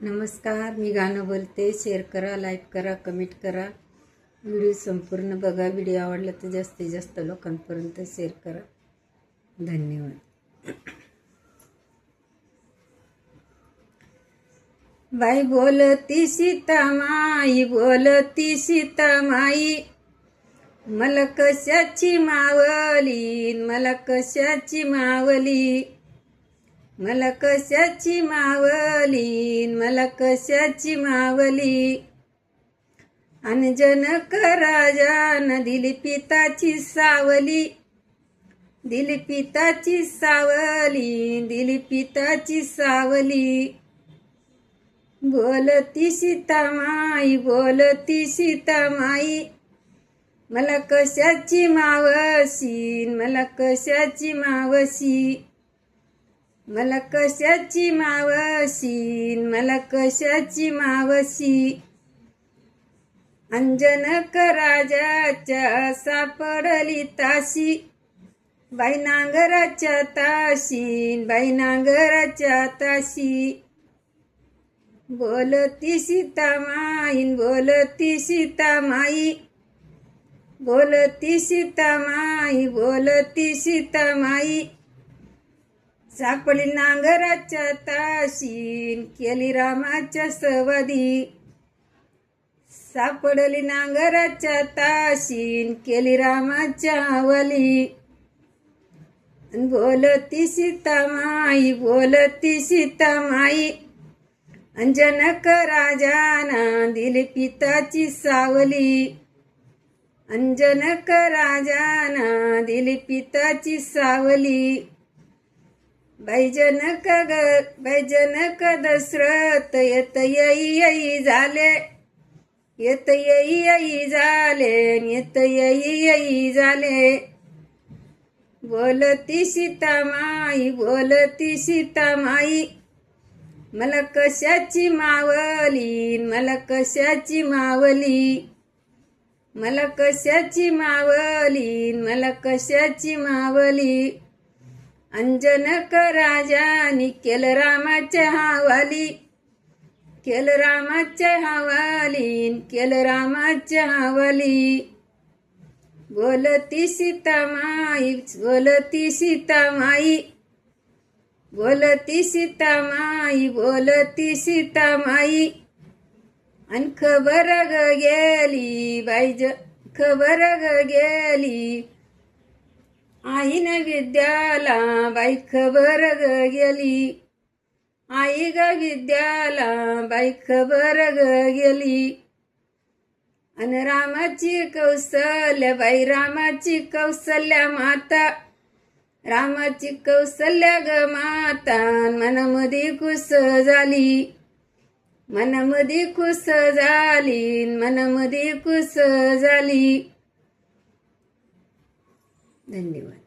नमस्कार, मी गाणं बोलते. शेअर करा, लाईक करा, कमेंट करा. व्हिडिओ संपूर्ण बघा. व्हिडिओ आवडला तर जास्तीत जास्त लोकांपर्यंत शेअर करा. धन्यवाद. बाई बोलती सीता माई, बोलती सीता माई, मला कशाची मावली, मला कशाची मावली, मला कशाची मावली, मला कशाची मावली. अन जनक राजान दिली पिताची सावली, दिली पिताची सावली, दिली पिताची सावली. बोलती सीता माई, बोलती सीता माई, मला कशाची मावशी, मला कशाची मावशी, मला कशाची मावशी, मला कशाची मावशी. अंजनक राजाच्या सापडली ताशी, बाई नांगराच्या ताशी, बाई नांगराच्या ताशी. बोलती सीता माई, बोलती सीता माई, बोलती सीता माई, बोलती सीता माई. सापडली नांगराच्या ताशी, केली रामाच्या सवादी, सापडली नांगराच्या ताशी, केली रामाच्या हवाली. बोलती सीता माई, बोलती सीता माई, अंजनक राजाना दिली पिताची सावली, अंजनक राजाना दिली पिताची सावली. बाई जनक दशरथ येत येई झाले, येत येई झाले, येत येई झाले. बोलती सीता माई, बोलती सीता माई, मला कशाची मावली, मला कशाची मावली, मला कशाची मावली, मला कशाची मावली. अंजनक राजानी केलं रामाच्या हवाली, केलं रामाच्या हवाली, केलं रामाच्या हवाली. बोलती सीता माई, बोलती सीता माई, बोलती सीता माई, बोलती सीता माई. अन खबर ग गेली बाई, खबर ग गेली आईन विद्याला, बाई खबर ग गेली, आई ग विद्याला, बाई खबर ग गेली. अन रामाची कौसल्या, बाई रामाची कौसल्या माता, रामाची कौसल्या ग माता, मनामध्ये खुश झाली, मनामध्ये खुश झाली, मनामध्ये खुश झाली. धन्यवाद.